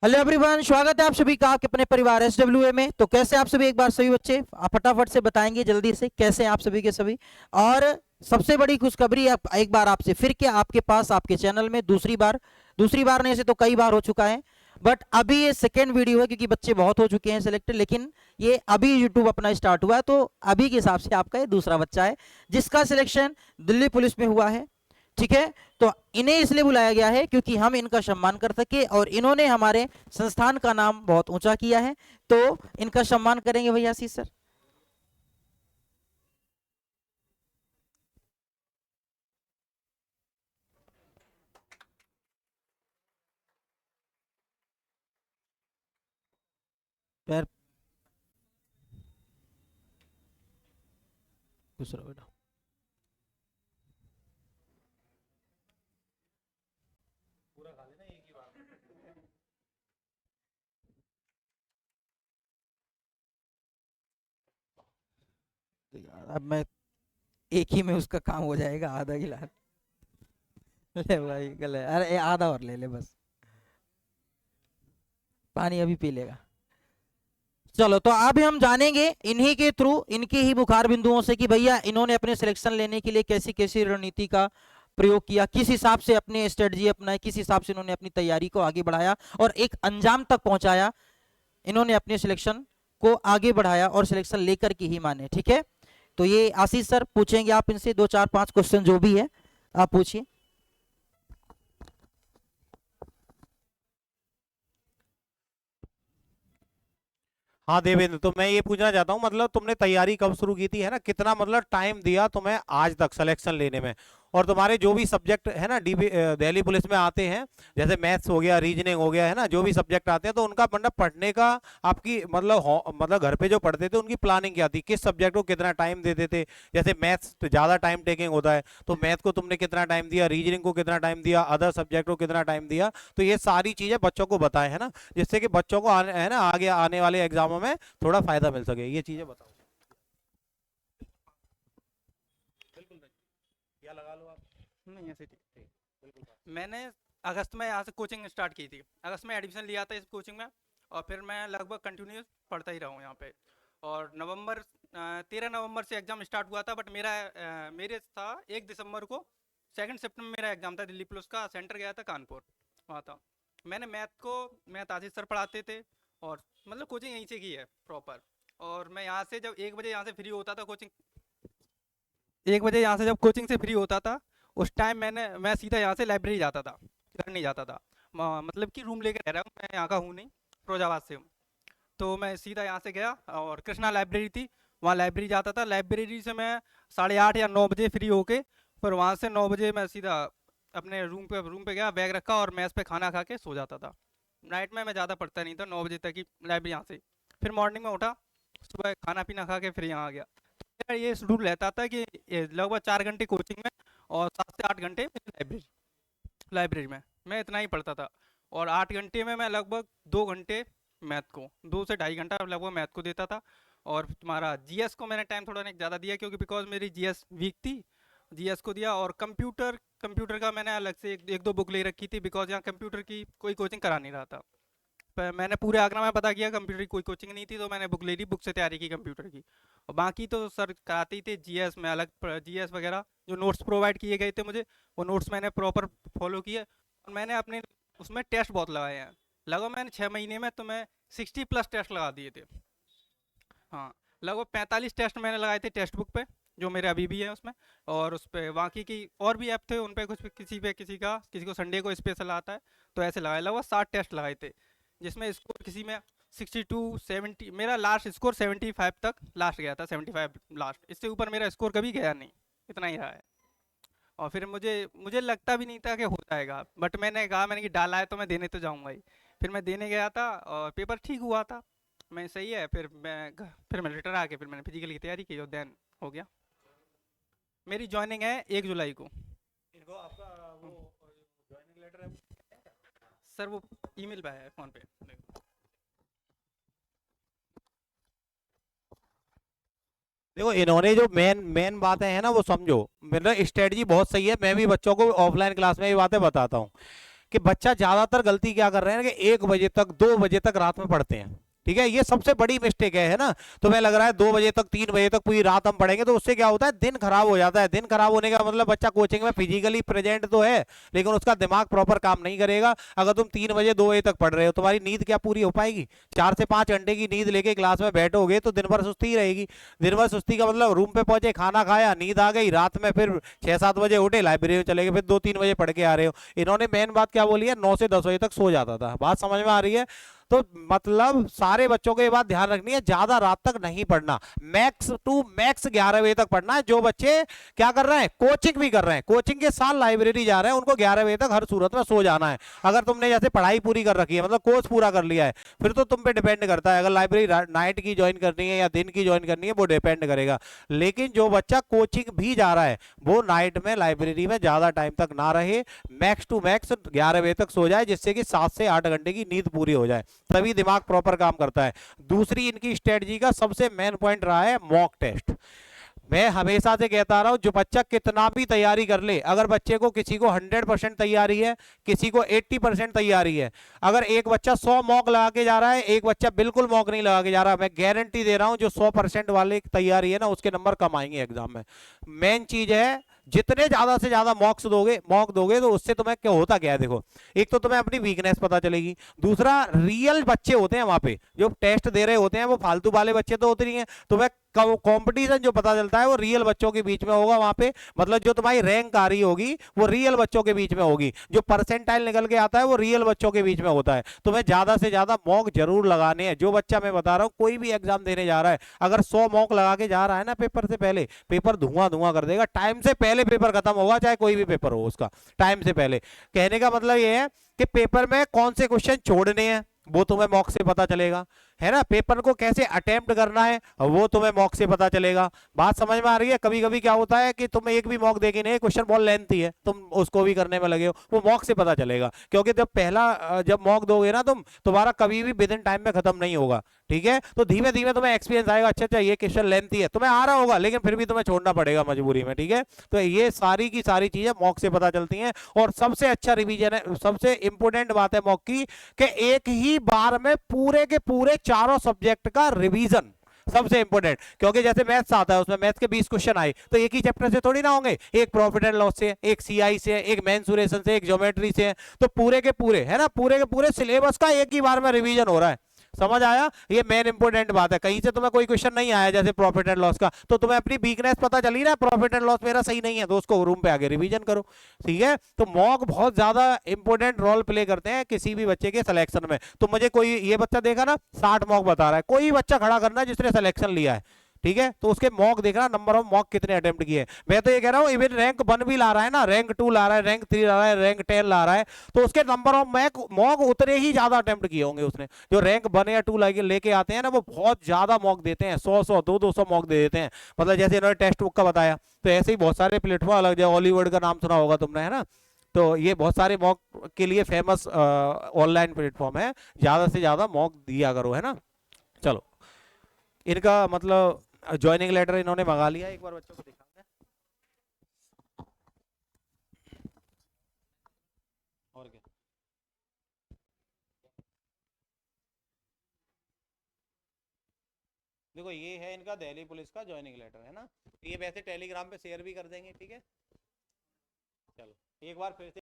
Hello everyone, स्वागत है आप सभी का आपके अपने परिवार SWA में। तो कैसे आप सभी, एक बार सभी बच्चे आप फटाफट से बताएंगे जल्दी से कैसे हैं आप सभी के सभी। और सबसे बड़ी खुशखबरी एक बार आपसे फिर के आपके पास आपके चैनल में दूसरी बार नहीं से तो कई बार हो चुका है, बट अभी ये सेकेंड वीडियो है क्योंकि बच्चे बहुत हो चुके हैं सिलेक्टेड, लेकिन ये अभी यूट्यूब अपना स्टार्ट हुआ है, तो अभी के हिसाब से आपका ये दूसरा बच्चा है जिसका सिलेक्शन दिल्ली पुलिस में हुआ है। ठीक है, तो इन्हें इसलिए बुलाया गया है क्योंकि हम इनका सम्मान कर सके और इन्होंने हमारे संस्थान का नाम बहुत ऊंचा किया है, तो इनका सम्मान करेंगे भैया आशीष सर। पैर खुश रहो बेटा। अब मैं एक ही में उसका काम हो जाएगा, आधा गिलास। ले भाई गले, अरे आधा और ले ले बस, पानी अभी पी लेगा। चलो, तो अब हम जानेंगे इन्हीं के थ्रू, इनके ही बुखार बिंदुओं से कि भैया इन्होंने अपने सिलेक्शन लेने के लिए कैसी कैसी रणनीति का प्रयोग किया, किस हिसाब से अपने स्ट्रेटजी अपनाए, किस हिसाब से इन्होंने अपनी तैयारी को आगे बढ़ाया और एक अंजाम तक पहुंचाया। इन्होंने अपने सिलेक्शन को आगे बढ़ाया और सिलेक्शन लेकर के ही माने। ठीक है, तो ये आशीष सर पूछेंगे आप इनसे 2 4 5 क्वेश्चन जो भी है आप पूछिए। हाँ देवेंद्र, तो मैं ये पूछना चाहता हूँ, मतलब तुमने तैयारी कब शुरू की थी, है ना, कितना मतलब टाइम दिया तुम्हें आज तक सिलेक्शन लेने में, और तुम्हारे जो भी सब्जेक्ट है ना दिल्ली पुलिस में आते हैं, जैसे मैथ्स हो गया, रीजनिंग हो गया, है ना, जो भी सब्जेक्ट आते हैं, तो उनका मतलब पढ़ने का आपकी मतलब मतलब घर पे जो पढ़ते थे उनकी प्लानिंग क्या थी, किस सब्जेक्ट को कितना टाइम देते थे। जैसे मैथ्स तो ज़्यादा टाइम टेकिंग होता है, तो मैथ को तुमने कितना टाइम दिया, रीजनिंग को कितना टाइम दिया, अदर सब्जेक्ट को कितना टाइम दिया, तो ये सारी चीज़ें बच्चों को बताएं, है ना, जिससे कि बच्चों को है ना आगे आने वाले एग्जामों में थोड़ा फायदा मिल सके, ये चीजें बताओ। बिल्कुल नहीं, या लगा लो आप। नहीं ऐसे ठीक। बिल्कुल बात। मैंने अगस्त में यहाँ से कोचिंग स्टार्ट की थी, अगस्त में एडमिशन लिया था इस कोचिंग में, और फिर मैं लगभग कंटिन्यूस पढ़ता ही रहा हूँ यहाँ पे। और 13 नवंबर से एग्ज़ाम स्टार्ट हुआ था, बट मेरे था 1 दिसंबर को, 2 सितंबर में मेरा एग्ज़ाम था। दिल्ली पुलिस का सेंटर गया था कानपुर, वहाँ था। मैंने मैथ आशीष सर पढ़ाते थे, और मतलब कोचिंग यहीं से की है प्रॉपर। और मैं यहाँ से जब 1 बजे यहाँ से फ्री होता था कोचिंग, 1 बजे यहाँ से जब कोचिंग से फ्री होता था, उस टाइम मैं सीधा यहाँ से लाइब्रेरी जाता था, घर नहीं जाता था। मतलब कि रूम लेकर रह रहा हूँ, मैं यहाँ का हूँ नहीं, फिरोजाबाद से हूँ। तो मैं सीधा यहाँ से गया, और कृष्णा लाइब्रेरी थी, वहाँ लाइब्रेरी जाता था। लाइब्रेरी से मैं 8:30 या 9 बजे फ्री होके, फिर वहाँ से 9 बजे मैं सीधा अपने रूम पे गया, बैग रखा और मेस पे खाना खा के सो जाता था। नाइट में मैं ज़्यादा पढ़ता नहीं था, 9 बजे तक ही लाइब्रेरी यहाँ से। फिर मॉर्निंग में उठा, सुबह खाना पीना खा के फिर यहाँ आ गया। मेरा ये शेड्यूल रहता था कि ये लगभग 4 घंटे कोचिंग में और 7 से 8 घंटे मेरी लाइब्रेरी लाइब्रेरी में मैं इतना ही पढ़ता था। और 8 घंटे में मैं लगभग 2 घंटे मैथ को, 2 से ढाई घंटा लगभग मैथ को देता था। और तुम्हारा जीएस को मैंने टाइम थोड़ा ज़्यादा दिया, क्योंकि बिकॉज मेरी जीएस वीक थी, जीएस को दिया। और कंप्यूटर का मैंने अलग से एक दो बुक ले रखी थी, बिकॉज यहाँ कंप्यूटर की कोई कोचिंग करा नहीं रहा था। पर मैंने पूरे आगरा में पता किया, कंप्यूटर की कोई कोचिंग नहीं थी, तो मैंने बुक ले ली, बुक से तैयारी की कंप्यूटर की। और बाकी तो सर कराते ही थे जीएस में अलग, जीएस वगैरह जो नोट्स प्रोवाइड किए गए थे मुझे, वो नोट्स मैंने प्रॉपर फॉलो किए। और मैंने अपने उसमें टेस्ट बहुत लगाए हैं, लगभग मैंने 6 महीने में तो मैं 60+ टेस्ट लगा दिए थे। हाँ, लगभग 45 टेस्ट मैंने लगाए थे टेक्स्ट बुक पे, जो मेरे अभी भी है उसमें। और उस पर बाकी की और भी ऐप थे, उन पे कुछ किसी को संडे को स्पेशल आता है, तो ऐसे लगाए लगभग 60 टेस्ट लगाए थे, जिसमें स्कोर किसी में 62 70, मेरा लास्ट स्कोर 75 तक लास्ट गया था, 75 लास्ट, इससे ऊपर मेरा स्कोर कभी गया नहीं, इतना ही रहा है। और फिर मुझे मुझे लगता भी नहीं था कि हो जाएगा, बट मैंने कि डाला है तो मैं देने तो जाऊंगा ही। फिर मैं देने गया था और पेपर ठीक हुआ था, मैं सही है। फिर मैं रिटर्न आके फिर मैंने फिजिकल की तैयारी की और देन हो गया। मेरी ज्वाइनिंग है 1 जुलाई को। इनको आपका वो ज्वाइनिंग लेटर है। सर वो ईमेल पे है, फ़ोन पे। देखो, इन्होंने जो मेन मेन बातें हैं ना वो समझो, मतलब स्ट्रेटजी बहुत सही है, मैं भी बच्चों को ऑफलाइन क्लास में ये बातें बताता हूँ कि बच्चा ज्यादातर गलती क्या कर रहे हैं कि 1 बजे तक 2 बजे तक रात में पढ़ते हैं, ठीक है, ये सबसे बड़ी मिस्टेक है ना। तुम्हें लग रहा है 2 बजे तक 3 बजे तक पूरी रात हम पढ़ेंगे, तो उससे क्या होता है, दिन खराब हो जाता है। दिन खराब होने का मतलब बच्चा कोचिंग में फिजिकली प्रेजेंट तो है लेकिन उसका दिमाग प्रॉपर काम नहीं करेगा। अगर तुम 3 बजे 2 बजे तक पढ़ रहे हो, तुम्हारी नींद क्या पूरी हो पाएगी? 4 से 5 घंटे की नींद लेके क्लास में बैठोगे तो दिन भर सुस्ती ही रहेगी। दिन भर सुस्ती का मतलब रूम पे पहुंचे, खाना खाया, नींद आ गई, रात में फिर 6-7 बजे उठे, लाइब्रेरी में चले गए, फिर 2-3 बजे पढ़ के आ रहे हो। इन्होंने मेन बात क्या बोली है, 9 से 10 बजे तक सो जाता था। बात समझ में आ रही है? तो मतलब सारे बच्चों को ये बात ध्यान रखनी है, ज्यादा रात तक नहीं पढ़ना, मैक्स टू मैक्स 11 बजे तक पढ़ना है। जो बच्चे क्या कर रहे हैं, कोचिंग भी कर रहे हैं, कोचिंग के साथ लाइब्रेरी जा रहे हैं, उनको 11 बजे तक हर सूरत में सो जाना है। अगर तुमने जैसे पढ़ाई पूरी कर रखी है, मतलब कोर्स पूरा कर लिया है, फिर तो तुम पे डिपेंड करता है। अगर लाइब्रेरी नाइट की ज्वाइन करनी है या दिन की ज्वाइन करनी है, वो डिपेंड करेगा। लेकिन जो बच्चा कोचिंग भी जा रहा है वो नाइट में लाइब्रेरी में ज्यादा टाइम तक ना रहे, मैक्स टू मैक्स 11 बजे तक सो जाए, जिससे कि 7 से 8 घंटे की नींद पूरी हो जाए, तभी दिमाग प्रॉपर काम करता है। दूसरी इनकी स्ट्रेटजी का सबसे मेन पॉइंट रहा है मॉक टेस्ट। मैं हमेशा से कहता आ रहा हूं, जो बच्चा कितना भी तैयारी कर ले, अगर बच्चे को किसी को 100% तैयारी है, किसी को 80% तैयारी है, अगर एक बच्चा 100 मॉक लगा के जा रहा है, एक बच्चा बिल्कुल मॉक नहीं लगा के जा रहा, मैं गारंटी दे रहा हूं जो 100% वाले तैयारी है ना, उसके नंबर कम आएंगे एग्जाम में। मेन चीज है, जितने ज्यादा से ज्यादा मॉक दोगे तो उससे तुम्हें क्या होता क्या है, देखो, एक तो तुम्हें अपनी वीकनेस पता चलेगी, दूसरा रियल बच्चे होते हैं वहां पे जो टेस्ट दे रहे होते हैं, वो फालतू वाले बच्चे तो होते नहीं है। तुम्हें कंपटीशन जो पता चलता है वो रियल बच्चों के बीच में होगा वहां पे, मतलब जो तुम्हारी रैंक आ रही होगी वो रियल बच्चों के बीच में होगी, जो परसेंटाइल निकल के आता है वो रियल बच्चों के बीच में होता है। तुम्हें ज्यादा से ज्यादा मॉक जरूर लगाने हैं। जो बच्चा मैं बता रहा हूं कोई भी एग्जाम देने जा रहा है, अगर 100 मॉक लगा के जा रहा है ना पेपर से पहले, पेपर धुआं धुआं कर देगा। टाइम से पहले पेपर खत्म होगा, चाहे कोई भी पेपर हो उसका, टाइम से पहले। कहने का मतलब ये है कि पेपर में कौन से क्वेश्चन छोड़ने हैं वो तुम्हें मॉक से पता चलेगा, है ना। पेपर को कैसे अटेम्प्ट करना है वो तुम्हें मॉक से पता चलेगा। बात समझ में आ रही है? कभी कभी क्या होता है कि तुम एक भी मॉक देखे नहीं, क्वेश्चन बहुत लेंथी है, तुम उसको भी करने में लगे हो, वो मॉक से पता चलेगा। क्योंकि जब मॉक दोगे ना तुम, तुम्हारा कभी भी विद इन टाइम में खत्म नहीं होगा, ठीक है। तो धीमे धीमे तुम्हें एक्सपीरियंस आएगा, अच्छा अच्छा ये क्वेश्चन लेंथी है, तुम्हें आ रहा होगा लेकिन फिर भी तुम्हें छोड़ना पड़ेगा मजबूरी में, ठीक है। तो ये सारी की सारी चीजें मॉक से पता चलती हैं। और सबसे अच्छा रिवीजन है, सबसे इंपॉर्टेंट बात है मॉक की, कि एक ही बार में पूरे के पूरे चारों सब्जेक्ट का रिवीजन सबसे इंपॉर्टेंट। क्योंकि जैसे मैथ्स आता है, उसमें मैथ्स के 20 क्वेश्चन आए तो एक ही चैप्टर से थोड़ी ना होंगे, एक प्रॉफिट एंड लॉस से, एक सीआई से, एक मेंसुरेशन से, एक ज्योमेट्री से, तो पूरे के पूरे, है ना, पूरे के पूरे सिलेबस का एक ही बार में रिवीजन हो रहा है। समझ आया? ये मेन इंपॉर्टेंट बात है। कहीं से तुम्हें कोई क्वेश्चन नहीं आया जैसे प्रॉफिट एंड लॉस का, तो तुम्हें अपनी वीकनेस पता चली ना, प्रॉफिट एंड लॉस मेरा सही नहीं है, तो उसको रूम पे आगे रिवीजन करो, ठीक है। तो मॉक बहुत ज्यादा इंपॉर्टेंट रोल प्ले करते हैं किसी भी बच्चे के सिलेक्शन में। तो मुझे कोई ये बच्चा देखा ना 60 मॉक बता रहा है, कोई बच्चा खड़ा करना जिसने सिलेक्शन लिया है, ठीक है, तो उसके मॉक देखना, नंबर ऑफ मॉक कितने अटेम्प्ट किए। मैं तो ये कह रहा हूँ इवन रैंक 1 भी ला रहा है ना, रैंक 2 ला रहा है, रैंक 3 ला रहा है, रैंक 10 ला रहा है, तो उसके नंबर ऑफ मॉक उतने ही ज्यादा अटेम्प्ट किए होंगे उसने। जो रैंक 1 या 2 लेके आते हैं ना, वो बहुत ज्यादा मॉक देते हैं, 100 200 मॉक दे देते हैं। मतलब जैसे इन्होंने टेक्स्ट बुक का बताया, तो ऐसे ही बहुत सारे प्लेटफॉर्म अलग, जैसे हॉलीवुड का नाम सुना होगा तुमने, है ना। तो ये बहुत सारे मॉक के लिए फेमस ऑनलाइन प्लेटफॉर्म है, ज्यादा से ज्यादा मॉक दिया करो, है ना। चलो, इनका मतलब ज्वाइनिंग लेटर इन्होंने मंगा लिया, एक बार बच्चों को दिखाते हैं। और क्या, देखो ये है इनका दिल्ली पुलिस का ज्वाइनिंग लेटर, है ना। ये वैसे टेलीग्राम पे शेयर भी कर देंगे, ठीक है। चलो एक बार फिर से